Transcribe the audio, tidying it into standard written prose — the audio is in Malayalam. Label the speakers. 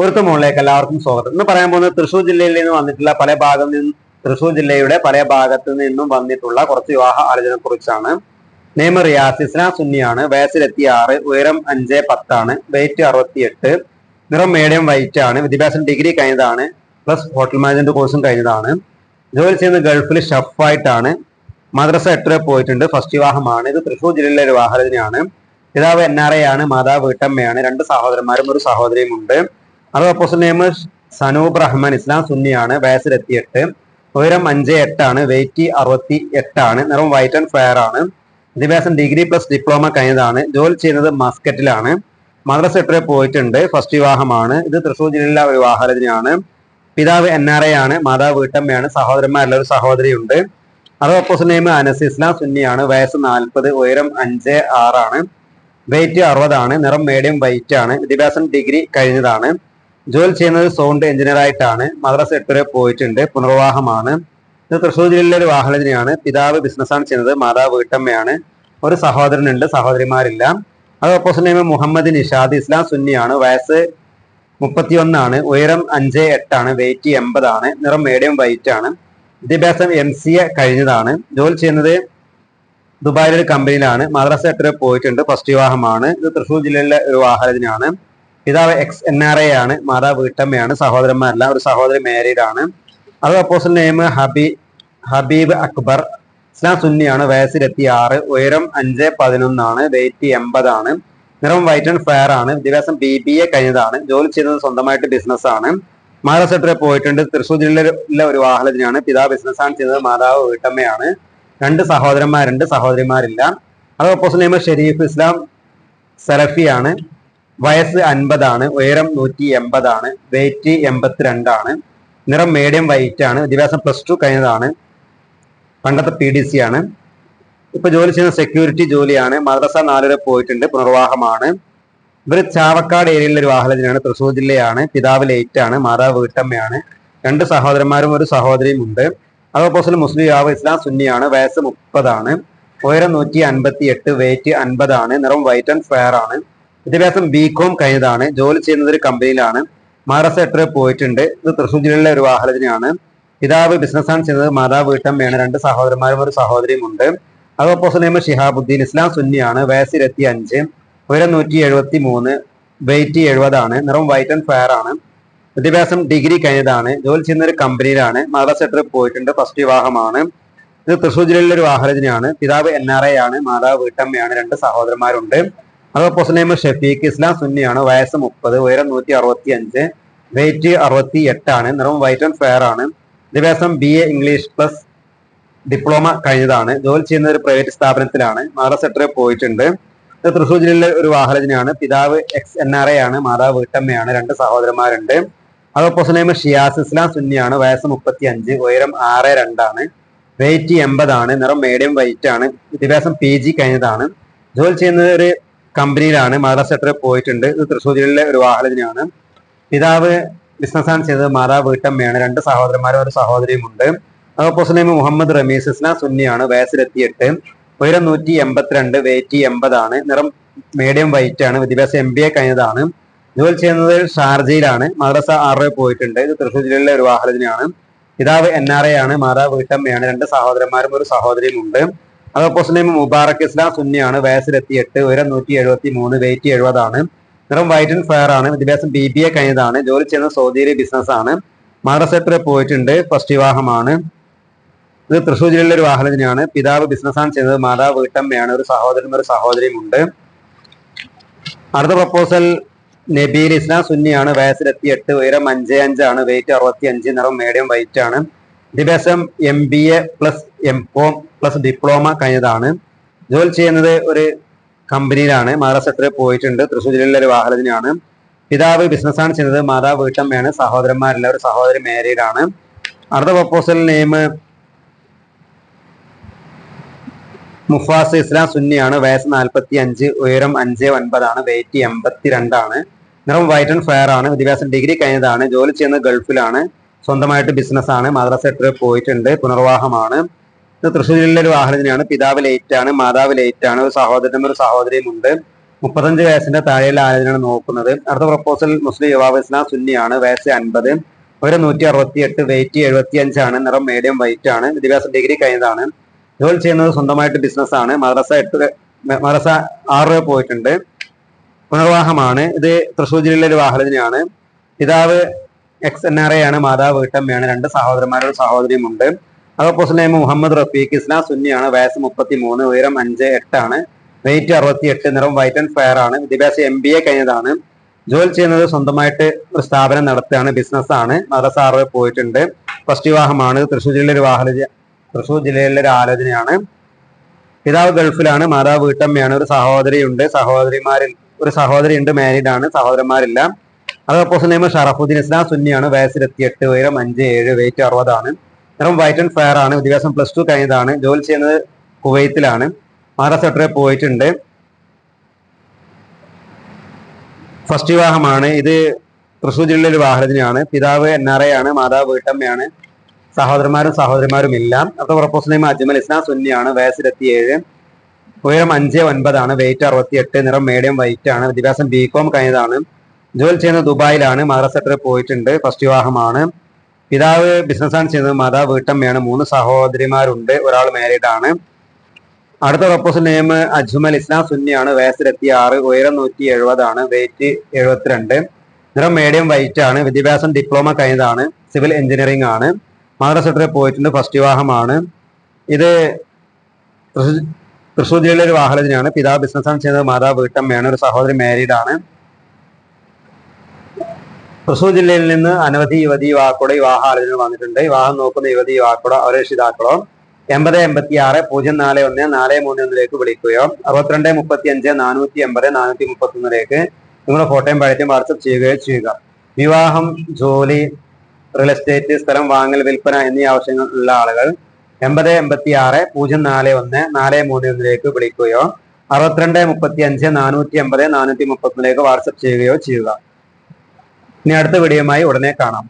Speaker 1: ഒരുത്ത മോളിലേക്ക് എല്ലാവർക്കും സ്വാഗതം. ഇന്ന് പറയാൻ പോകുന്നത് തൃശ്ശൂർ ജില്ലയിൽ നിന്ന് വന്നിട്ടുള്ള തൃശ്ശൂർ ജില്ലയുടെ പല ഭാഗത്തു നിന്നും വന്നിട്ടുള്ള കുറച്ച് വിവാഹ ആലോചനയെ കുറിച്ചാണ്. നെയ്മ് റിയാസ്, ഇസ്ലാം സുന്നിയാണ്, വയസ്സിലെത്തി 6, ഉയരം 5'10", വെയിറ്റ് 68, നിറം മീഡിയം വൈറ്റ് ആണ്, വിദ്യാഭ്യാസം ഡിഗ്രി കഴിഞ്ഞതാണ്, പ്ലസ് ഹോട്ടൽ മാനേജ്മെന്റ് കോഴ്സും കഴിഞ്ഞതാണ്. ജോലി ചെയ്യുന്നത് ഗൾഫിൽ ഷെഫായിട്ടാണ്. മദ്രസ 8 വരെ പോയിട്ടുണ്ട്. ഫസ്റ്റ് വിവാഹമാണ്. ഇത് തൃശ്ശൂർ ജില്ലയിലെ ഒരു വിവാഹരചനയാണ്. പിതാവ് NRA ആണ്, മാതാവ് വീട്ടമ്മയാണ്, 2 സഹോദരന്മാരും ഒരു സഹോദരിയും ഉണ്ട്. അത് അപ്പോസ്റ്റൽ നെയിം സനൂബ് റഹ്മാൻ, ഇസ്ലാം സുന്നിയാണ്, വയസ്സിലെത്തി 8, ഉയരം 5'8" ആണ്, വെയിറ്റ് 68 ആണ്, നിറം വൈറ്റ് ആൻഡ് ഫെയർ ആണ്, വിദ്യാഭ്യാസം ഡിഗ്രി പ്ലസ് ഡിപ്ലോമ കഴിഞ്ഞതാണ്. ജോലി ചെയ്യുന്നത് മസ്കറ്റിലാണ്. മദ്രസ 8 വരെ പോയിട്ടുണ്ട്. ഫസ്റ്റ് വിവാഹമാണ്. ഇത് തൃശ്ശൂർ ജില്ലയിലെ ഒരു വിവാഹരചനയാണ്. പിതാവ് NRA ആണ്, മാതാവ് വീട്ടമ്മയാണ്, സഹോദരന്മാരിൽ ഒരു സഹോദരിയുണ്ട്. അത് അപ്പോസ്റ്റൽ നെയിം അനസ്, ഇസ്ലാം സുന്നിയാണ്, വയസ്സ് 40, ഉയരം 5'6" ആണ്, വെയിറ്റ് 60 ആണ്, നിറം മീഡിയം വൈറ്റ് ആണ്, വിദ്യാഭ്യാസം ഡിഗ്രി കഴിഞ്ഞതാണ്. ജോലി ചെയ്യുന്നത് സൗണ്ട് എഞ്ചിനീയർ ആയിട്ടാണ്. മദ്രസ 8 വരെ പോയിട്ടുണ്ട്. പുനർവിവാഹമാണ്. ഇത് തൃശ്ശൂർ ജില്ലയിലെ ഒരു വിവാഹരചനയാണ്. പിതാവ് ബിസിനസ്സാണ് ചെയ്യുന്നത്, മാതാവ് വീട്ടമ്മയാണ്, ഒരു സഹോദരനുണ്ട്, സഹോദരിമാരില്ല. അത് അപ്പോസ്റ്റൽ നെയിം മുഹമ്മദ് നിഷാദ്, ഇസ്ലാം സുന്നിയാണ്, വയസ്സ് 31 ആണ്, ഉയരം 5'8" ആണ്, വെയിറ്റ് 80 ആണ്, നിറം മീഡിയം വൈറ്റ് ആണ്, വിദ്യാഭ്യാസം MCA കഴിഞ്ഞതാണ്. ജോലി ചെയ്യുന്നത് ദുബായിലെ ഒരു കമ്പനിയിലാണ്. മദ്രസ 8 വരെ പോയിട്ടുണ്ട്. ഫസ്റ്റ് വിവാഹമാണ്. ഇത് തൃശ്ശൂർ ജില്ലയിലെ ഒരു വിവാഹരചനയാണ്. പിതാവ് NRA ആണ്, മാതാവ് വീട്ടമ്മയാണ്, സഹോദരന്മാരല്ല, ഒരു സഹോദരി മാരീഡ് ആണ്. അത് അപ്പോസ്റ്റൽ നെയിം ഹബീബ് അക്ബർ, ഇസ്ലാം സുന്നിയാണ്, വയസ്സിലെത്തി 6, ഉയരം 5'11" ആണ്, വെയിറ്റ് 80 ആണ്, നിറം വൈറ്റ് ആൻഡ് ഫെയർ ആണ്, വിദ്യാഭ്യാസം BBA കഴിഞ്ഞതാണ്. ജോലി ചെയ്യുന്നത് സ്വന്തമായിട്ട് ബിസിനസ് ആണ്. മദ്രസ 8 വരെ പോയിട്ടുണ്ട്. തൃശ്ശൂർ ജില്ലയിലെ ഒരു വിവാഹരചനയാണ്. പിതാവ് ബിസിനസ്സാണ് ചെയ്യുന്നത്, മാതാവ് വീട്ടമ്മയാണ്, 2 സഹോദരന്മാരുണ്ട്, സഹോദരിമാരില്ല. അത് അപ്പോസ്റ്റൽ നെയിം ഷെരീഫ്, ഇസ്ലാം സലഫിയാണ്, വയസ്സ് 50 ആണ്, ഉയരം 180 ആണ്, വെയിറ്റ് 82 ആണ്, നിറം മീഡിയം വൈറ്റ് ആണ്, വിദ്യാഭ്യാസം +2 കഴിഞ്ഞതാണ്, പണ്ടത്തെ PDC ആണ്. ഇപ്പൊ ജോലി ചെയ്യുന്ന സെക്യൂരിറ്റി ജോലിയാണ്. മദ്രസ 4 വരെ പോയിട്ടുണ്ട്. പുനർവിവാഹമാണ്. ഇവർ ചാവക്കാട് ഏരിയയിലെ ഒരു വിവാഹരചനയാണ്. തൃശ്ശൂർ ജില്ലയാണ്. പിതാവ് ലേറ്റ് ആണ്, മാതാവ് വീട്ടമ്മയാണ്, 2 സഹോദരന്മാരും ഒരു സഹോദരിയും ഉണ്ട്. അതോപോലെ മുസ്ലിം യുവാവ്, ഇസ്ലാം സുന്നിയാണ്, വയസ്സ് 30 ആണ്, ഉയരം 158, വെയിറ്റ് 50 ആണ്, നിറം വൈറ്റ് ആൻഡ് ഫെയർ ആണ്, വിദ്യാഭ്യാസം BCom കഴിഞ്ഞതാണ്. ജോലി ചെയ്യുന്നത് ഒരു കമ്പനിയിലാണ്. മദ്രസ 8 വരെ പോയിട്ടുണ്ട്. ഇത് തൃശ്ശൂർ ജില്ലയിലെ ഒരു വിവാഹരചനയാണ്. പിതാവ് ബിസിനസ്സാണ് ചെയ്യുന്നത്, മാതാവ് വീട്ടമ്മയാണ്, 2 സഹോദരന്മാരും ഒരു സഹോദരിയും ഉണ്ട്. അത് അപ്പോസ്റ്റൽ നെയിം ഷിഹാബുദ്ദീൻ, ഇസ്ലാം സുന്നിയാണ്, വയസ്സ് 25, ഉയരം 173, വെയിറ്റ് 70 ആണ്, നിറം വൈറ്റ് ആൻഡ് ഫെയർ ആണ്, വിദ്യാഭ്യാസം ഡിഗ്രി കഴിഞ്ഞതാണ്. ജോലി ചെയ്യുന്ന ഒരു കമ്പനിയിലാണ്. മദ്രസ 8 വരെ പോയിട്ടുണ്ട്. ഫസ്റ്റ് വിവാഹമാണ്. ഇത് തൃശ്ശൂർ ജില്ലയിലെ ഒരു വിവാഹരചനയാണ്. പിതാവ് NRA ആണ്, മാതാവ് വീട്ടമ്മയാണ്, 2 സഹോദരന്മാരുണ്ട്. അത് അപ്പോസ്റ്റൽ നെയിം ഷഫീഖ്, ഇസ്ലാം സുന്നിയാണ്, വയസ്സ് 30, ഉയരം 165, വെയിറ്റ് 68 ആണ്, നിറം വൈറ്റ് ആൻഡ് ഫെയർ ആണ്, വിദ്യാഭ്യാസം BA ഇംഗ്ലീഷ് പ്ലസ് ഡിപ്ലോമ കഴിഞ്ഞതാണ്. ജോലി ചെയ്യുന്ന ഒരു പ്രൈവറ്റ് സ്ഥാപനത്തിലാണ്. മദ്രസ 8 വരെ പോയിട്ടുണ്ട്. ഇത് തൃശ്ശൂർ ജില്ലയിലെ ഒരു വിവാഹരചനയാണ്. പിതാവ് NRA ആണ്, മാതാവ് വീട്ടമ്മയാണ്, 2 സഹോദരന്മാരുണ്ട്. അത് അപ്പോസ്റ്റൽ നെയിം ഷിയാസ്, ഇസ്ലാം സുന്നിയാണ്, വയസ്സ് 35, ഉയരം 6'2" ആണ്, വെയിറ്റ് 80 ആണ്, നിറം മീഡിയം വൈറ്റ് ആണ്, വിദ്യാഭ്യാസം PG കഴിഞ്ഞതാണ്. ജോലി ചെയ്യുന്നത് ഒരു കമ്പനിയിലാണ്. മദ്രസ 8 വരെ പോയിട്ടുണ്ട്. ഇത് തൃശ്ശൂർ ജില്ലയിലെ ഒരു വിവാഹരചനയാണ്. പിതാവ് ബിസിനസ്സാണ് ചെയ്തത്, മാതാവ് വീട്ടമ്മയാണ്, 2 സഹോദരന്മാരും ഒരു സഹോദരിയും ഉണ്ട്. അത് അപ്പോസ്റ്റൽ നെയിം മുഹമ്മദ് റമീസ്, ഇസ്ലാം സുന്നിയാണ്, വയസ്സിലെത്തി 8, ഉയരം 182, വെയിറ്റ് 80 ആണ്, നിറം മീഡിയം വൈറ്റ് ആണ്, വിദ്യാഭ്യാസം MBA കഴിഞ്ഞതാണ്. ജോലി ചെയ്യുന്നത് ഷാർജയിലാണ്. മദ്രസ 6 വരെ പോയിട്ടുണ്ട്. ഇത് തൃശ്ശൂർ ജില്ലയിലെ ഒരു വിവാഹരചനയാണ്. പിതാവ് NRA ആണ്, മാതാവ് വീട്ടമ്മയാണ്, 2 സഹോദരന്മാരും ഒരു സഹോദരിയും ഉണ്ട്. അത് അപ്പോസ്റ്റൽ നെയിം മുബാറക്, ഇസ്ലാം സുന്നിയാണ്, വയസ്സിലെത്തി 8, ഉയരം 173, വെയിറ്റ് 70 ആണ്, നിറം വൈറ്റ് ആൻഡ് ഫെയർ ആണ്, വിദ്യാഭ്യാസം BBA കഴിഞ്ഞതാണ്. ജോലി ചെയ്യുന്നത് സൗദിയിലെ ബിസിനസ് ആണ്. മദ്രസ 8 വരെ പോയിട്ടുണ്ട്. ഫസ്റ്റ് വിവാഹമാണ്. ഇത് തൃശ്ശൂർ ജില്ലയിലെ ഒരു വിവാഹരചനയാണ്. പിതാവ് ബിസിനസ്സാണ് ചെയ്യുന്നത്, മാതാവ് വീട്ടമ്മയാണ്, ഒരു സഹോദരനും ഒരു സഹോദരിയും ഉണ്ട്. അടുത്ത പ്രപ്പോസൽ നബീൽ, ഇസ്ലാം സുന്നിയാണ്, വയസ്സിലെത്തി 8, ഉയരം 5'5" ആണ്, വെയിറ്റ് 65, നിറം മീഡിയം വൈറ്റ് ആണ്, വിദ്യാഭ്യാസം MBA plus MCom plus diploma കഴിഞ്ഞതാണ്. ജോലി ചെയ്യുന്നത് ഒരു കമ്പനിയിലാണ്. മദ്രസ 8 വരെ പോയിട്ടുണ്ട്. തൃശ്ശൂർ ജില്ലയിലെ ഒരു വിവാഹരചനയാണ്. പിതാവ് ബിസിനസ്സാണ് ചെയ്യുന്നത്, മാതാവ് വീട്ടമ്മയാണ്, സഹോദരന്മാരില്ല, ഒരു സഹോദരി മാരീഡ് ആണ്. അടുത്ത പ്രപ്പോസൽ നെയിം മുഫാസ്, ഇസ്ലാം സുന്നിയാണ്, വയസ്സ് 45, ഉയരം 5'9" ആണ്, വെയിറ്റ് 82 ആണ്, നിറം വൈറ്റ് ആൻഡ് ഫെയർ ആണ്, വിദ്യാഭ്യാസം ഡിഗ്രി കഴിഞ്ഞതാണ്. ജോലി ചെയ്യുന്നത് ഗൾഫിലാണ്. സ്വന്തമായിട്ട് ബിസിനസ് ആണ്. മദ്രസ 8 വരെ പോയിട്ടുണ്ട്. പുനർവിവാഹമാണ്. ഇത് തൃശ്ശൂർ ജില്ലയിലെ ഒരു വിവാഹരചനയാണ്. പിതാവ് ലേറ്റ് ആണ്, മാതാവ് ലേറ്റ് ആണ്, ഒരു സഹോദരനും ഒരു സഹോദരിയും ഉണ്ട്. 35 വയസ്സിന്റെ താഴെയുള്ള ആലോചനയാണ് നോക്കുന്നത്. അടുത്ത പ്രപ്പോസൽ മുസ്ലിം യുവാവ് ഇസ്ലാം സുന്നിയാണ്, വയസ്സ് 50, ഒരു 168, വെയിറ്റ് 75 ആണ്, നിറം മീഡിയം വൈറ്റ് ആണ്, വിദ്യാഭ്യാസം ഡിഗ്രി കഴിഞ്ഞതാണ്, ജോലി ചെയ്യുന്നത് സ്വന്തമായിട്ട് ബിസിനസ് ആണ്, മദ്രസ 6 രൂപ പോയിട്ടുണ്ട്, പുനർവാഹമാണ്. ഇത് തൃശ്ശൂർ ജില്ലയിലെ ഒരു വാഹനത്തിനാണ്. പിതാവ് XNRA ആണ്, മാതാവ് വീട്ടമ്മയാണ്, 2 സഹോദരന്മാരും സഹോദരിയുമുണ്ട്. പ്രപ്പോസൽ നെയിം മുഹമ്മദ് റഫീഖ്, ഇസ്ലാം സുന്നിയാണ്, വയസ്സ് 33, ഉയരം 5'8 ആണ്, വെയിറ്റ് 68, നിറം വൈറ്റ് ആൻഡ് ഫെയർ ആണ്, വിദ്യാഭ്യാസം MBA കഴിഞ്ഞതാണ്, ജോലി ചെയ്യുന്നത് സ്വന്തമായിട്ട് ഒരു സ്ഥാപനം നടത്തുകയാണ്, ബിസിനസ് ആണ്, മദ്രസ 6 രൂപ പോയിട്ടുണ്ട്, ഫസ്റ്റ് വിവാഹമാണ്. തൃശ്ശൂർ ജില്ലയിലെ ഒരു ആലോചനയാണ്. പിതാവ് ഗൾഫിലാണ്, മാതാവ് വീട്ടമ്മയാണ്, ഒരു സഹോദരിയുണ്ട്, ഒരു സഹോദരിയുണ്ട്, മാരീഡ് ആണ്, സഹോദരന്മാരില്ല. പ്രപ്പോസൽ നെയിം ഷറഫുദ്ദീൻ, ഇസ്ലാം സുന്നിയാണ്, വയസ്സ് 28, ഉയരം 5'7, വെയിറ്റ് 60 ആണ്, നിറം വൈറ്റ് ആൻഡ് ഫെയർ ആണ്, വിദ്യാഭ്യാസം +2 കഴിഞ്ഞതാണ്, ജോലി ചെയ്യുന്നത് കുവൈത്തിലാണ്, മദ്രസ 8 രൂപ പോയിട്ടുണ്ട്, ഫസ്റ്റ് വിവാഹമാണ്. ഇത് തൃശ്ശൂർ ജില്ലയിലെ ഒരു വാഹനത്തിനാണ്. പിതാവ് NRA ആണ്, മാതാവ് വീട്ടമ്മയാണ്, സഹോദരന്മാരും ഇല്ല. പ്രപ്പോസൽ നെയിം അജ്മൽ, ഇസ്ലാം സുന്നിയാണ്, വയസ്സ് 27, ഉയരം 5'9 ആണ്, വെയിറ്റ് 68, നിറം മീഡിയം വൈറ്റ് ആണ്, വിദ്യാഭ്യാസം BCom കഴിഞ്ഞതാണ്, ജോലി ചെയ്യുന്നത് ദുബായിലാണ്, മദ്രസ 8 രൂപ പോയിട്ടുണ്ട്, ഫസ്റ്റ് വിവാഹമാണ്. പിതാവ് ബിസിനസ്സാണ് ചെയ്യുന്നത്, മാതാവ് വീട്ടമ്മയാണ്, 3 സഹോദരിമാരുണ്ട്, ഒരാൾ മാരീഡ് ആണ്. അടുത്ത പ്രപ്പോസൽ നെയിം അജ്മൽ, ഇസ്ലാം സുന്നിയാണ്, വയസ്സ് 26, ഉയരം 170 ആണ്, വെയിറ്റ് 72, നിറം മീഡിയം വൈറ്റ് ആണ്, വിദ്യാഭ്യാസം ഡിപ്ലോമ കഴിഞ്ഞതാണ്, സിവിൽ എഞ്ചിനീയറിംഗ് ആണ്, മദ്രസ 8 രൂപ പോയിട്ടുണ്ട്, ഫസ്റ്റ് വിവാഹമാണ്. ഇത് തൃശ്ശൂർ ജില്ലയിലെ ഒരു വാഹനത്തിനാണ്. പിതാവ് ബിസിനസ്സാണ് ചെയ്യുന്നത്, മാതാവ് വീട്ടമ്മയാണ്, ഒരു സഹോദരി മാരീഡ് ആണ്. തൃശ്ശൂർ ജില്ലയിൽ നിന്ന് അനവധി യുവതി യുവാക്കളുടെ വിവാഹ ആലോചന വന്നിട്ടുണ്ട്. വിവാഹം നോക്കുന്ന യുവതി യുവാക്കളോ അവരുടെ രക്ഷിതാക്കളോ 8086 041 431 വിളിക്കുകയോ 6235 480 431 നിങ്ങളുടെ ഫോട്ടോയും പഴയറ്റും വാട്സപ്പ് ചെയ്യുകയോ ചെയ്യുക. വിവാഹം, ജോലി, റിയൽ എസ്റ്റേറ്റ്, സ്ഥലം വാങ്ങൽ, വിൽപ്പന എന്നീ ആവശ്യങ്ങളുള്ള ആളുകൾ 8086 041 431 വിളിക്കുകയോ 6235 480 431 വാട്സപ്പ് ചെയ്യുകയോ ചെയ്യുക. ഇനി അടുത്ത വീഡിയോയുമായി ഉടനെ കാണാം.